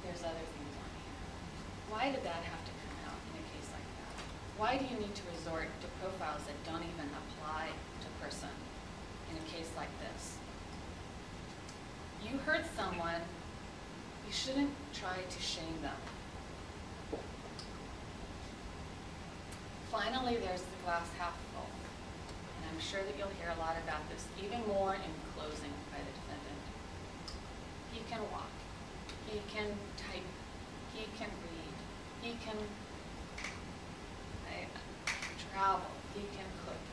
there's other things on here. Why did that have to come out in a case like that? Why do you need to resort to profiles that don't even apply to person in a case like this? You hurt someone, you shouldn't try to shame them. Finally, there's the glass half full. And I'm sure that you'll hear a lot about this, even more in closing by the defendant. He can walk. He can type. He can read. He can travel. He can cook.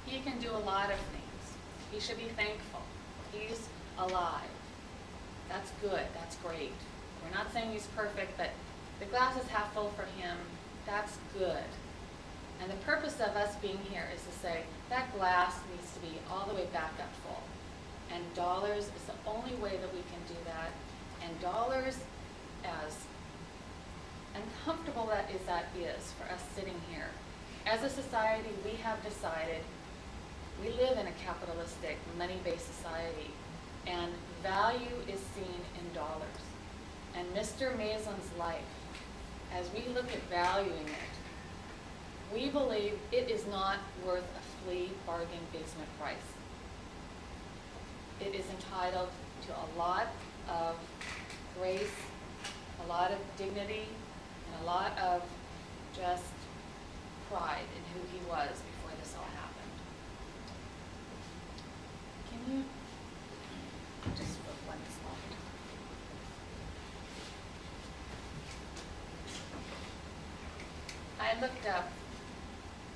He can do a lot of things. He should be thankful. He's alive. That's good. That's great. We're not saying he's perfect, but the glass is half full for him. That's good. And the purpose of us being here is to say that glass needs to be all the way back up full. And dollars is the only way that we can do that. And dollars, as uncomfortable that is for us sitting here, as a society, we have decided we live in a capitalistic, money-based society, and value is seen in dollars. And Mr. Maislen's life, as we look at valuing it, we believe it is not worth a flea bargain basement price. It is entitled to a lot of grace, a lot of dignity, and a lot of just pride in who he was before this all happened. Can you just flip one slide? I looked up,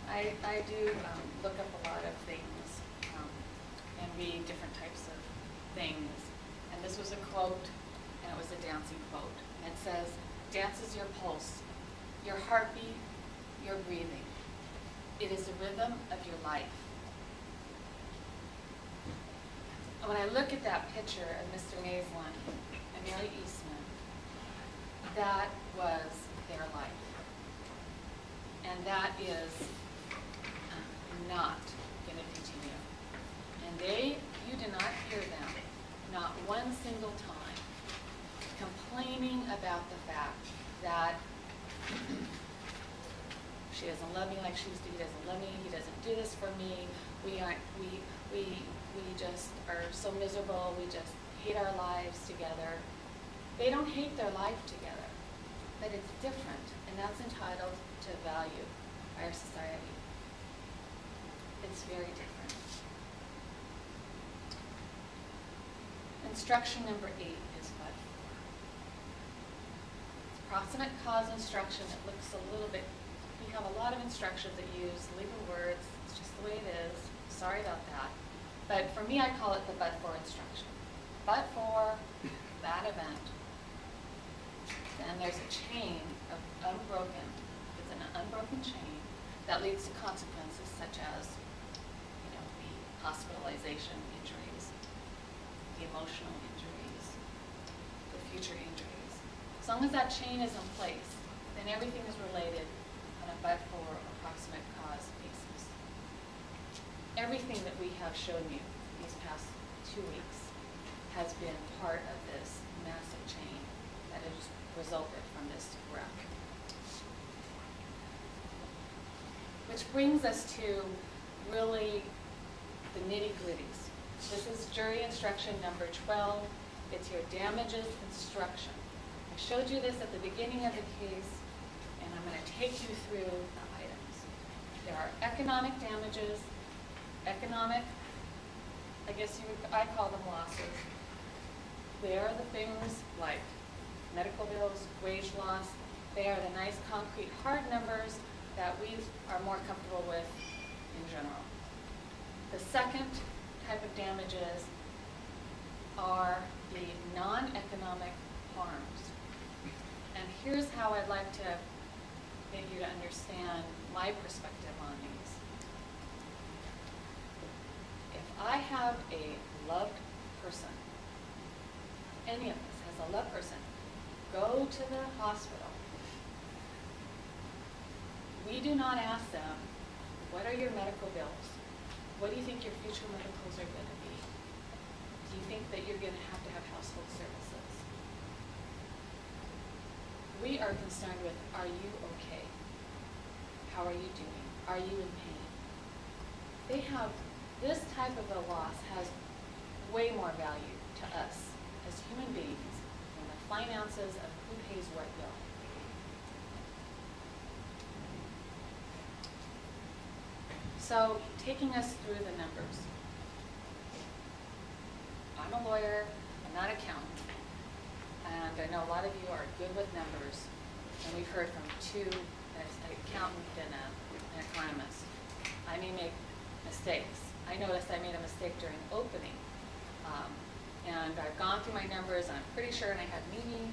I do look up a lot of things and read different types of things. And this was a quote, and it was a dancing quote. And it says, "Dance is your pulse, your heartbeat, your breathing. It is the rhythm of your life." And when I look at that picture of Mr. Maislen and Mary Eastman, that was their life. And that is not going to continue. And you do not hear them, not one single time, complaining about the fact that she doesn't love me like she used to. He doesn't love me. He doesn't do this for me. We just are so miserable. We just hate our lives together. They don't hate their life together, but it's different, and that's entitled to value by our society. It's very different. Instruction number 8 is but for. It's proximate cause instruction. It looks a little bit, we have a lot of instructions that use legal words. It's just the way it is. Sorry about that. But for me, I call it the but for instruction. But for that event, then there's a chain of unbroken, it's an unbroken chain that leads to consequences such as, the hospitalization injuries, the emotional injuries, the future injuries. As long as that chain is in place, then everything is related on a but for or proximate cause basis. Everything that we have shown you these past 2 weeks has been part of this massive chain that has resulted from this wreck. Which brings us to really the nitty-gritties. This is jury instruction number 12. It's your damages instruction. I showed you this at the beginning of the case, and I'm going to take you through the items. There are economic damages, I call them losses. They are the things like medical bills, wage loss. They are the nice, concrete, hard numbers that we are more comfortable with in general. The second type of damages are the non-economic harms. And here's how I'd like to get you to understand my perspective on these. If I have a loved person, any of us has a loved person, go to the hospital. We do not ask them, what are your medical bills? What do you think your future medicals are going to be? Do you think that you're going to have household services? we are concerned with, are you okay? How are you doing? Are you in pain? They have, this type of a loss has way more value to us as human beings than the finances of who pays what bill. So, taking us through the numbers. I'm a lawyer, I'm not an accountant, and I know a lot of you are good with numbers, and we've heard from two, an accountant and an economist. I may make mistakes. I noticed I made a mistake during opening, and I've gone through my numbers, and I'm pretty sure, and I had Mimi,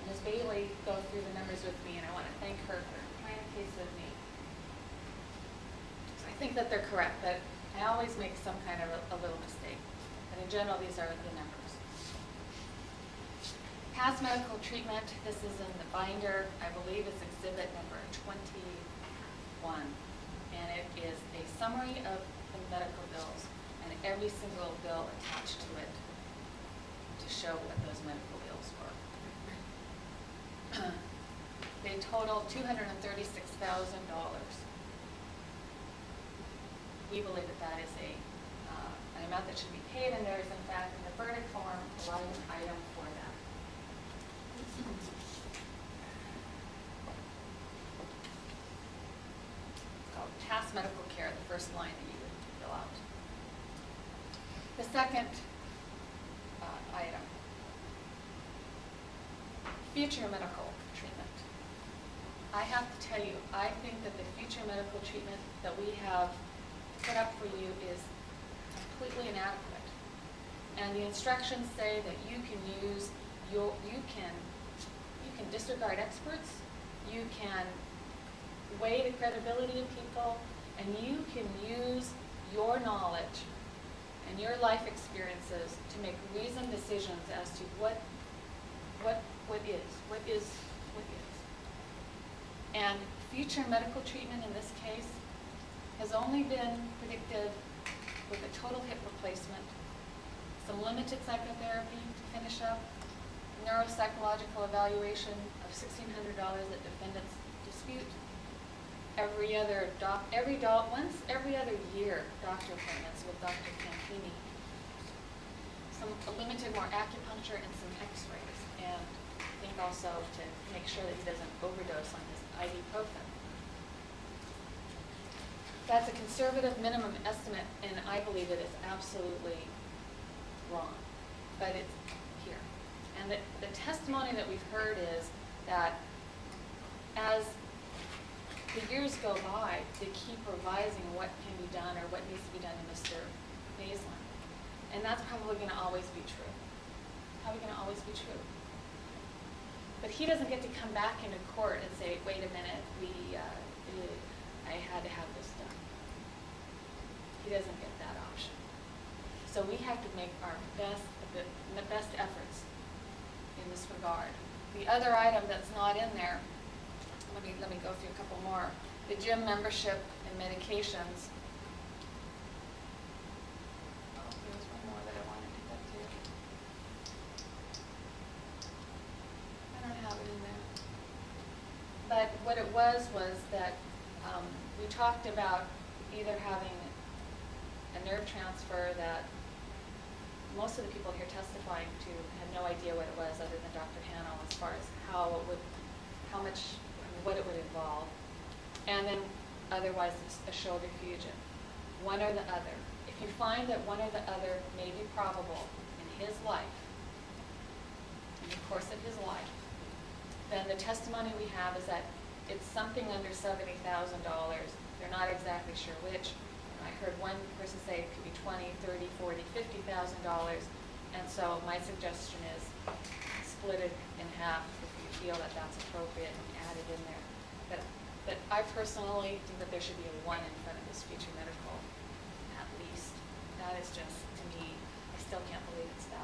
Ms. Bailey, go through the numbers with me, and I want to thank her for trying a case with me. So I think that they're correct, but I always make some kind of a little mistake. But in general, these are the numbers. Past medical treatment, this is in the binder. I believe it's exhibit number 21. And it is a summary of the medical bills and every single bill attached to it to show what those medical bills were. They total $236,000. We believe that that is an amount that should be paid, and there is, in fact, in the verdict form, a line item for that. Called past medical care, the first line that you would fill out. The second item, future medical treatment. I have to tell you, I think that the future medical treatment that we have put up for you is completely inadequate. And the instructions say that you can use you can disregard experts, you can weigh the credibility of people, and you can use your knowledge and your life experiences to make reasoned decisions as to what is. And future medical treatment in this case has only been predicted with a total hip replacement, some limited psychotherapy to finish up, neuropsychological evaluation of $1,600 that defendants dispute, every other year doctor appointments with Dr. Campini, some limited more acupuncture and some x-rays, and I think also to make sure that he doesn't overdose on his ibuprofen. That's a conservative minimum estimate, and I believe it is absolutely wrong, but it's here. And the testimony that we've heard is that as the years go by, they keep revising what can be done or what needs to be done to Mr. Maislen. And that's probably going to always be true. Probably going to always be true. But he doesn't get to come back into court and say, wait a minute, I had to have this done. He doesn't get that option. So we have to make our best efforts in this regard. The other item that's not in there, let me go through a couple more. The gym membership and medications. Oh, there was one more that I wanted to get to. I don't have it in there. But what it was that we talked about either having a nerve transfer that most of the people here testifying to had no idea what it was other than Dr. Hanno as far as what it would involve. And then otherwise it's a shoulder fusion. One or the other. If you find that one or the other may be probable in his life, in the course of his life, then the testimony we have is that it's something under $70,000. They're not exactly sure which. I heard one person say it could be $20,000, $30,000, $40,000, $50,000, and so my suggestion is split it in half if you feel that that's appropriate and add it in there. But I personally think that there should be a 1 in front of this future medical, at least. That is just, to me, I still can't believe it's that.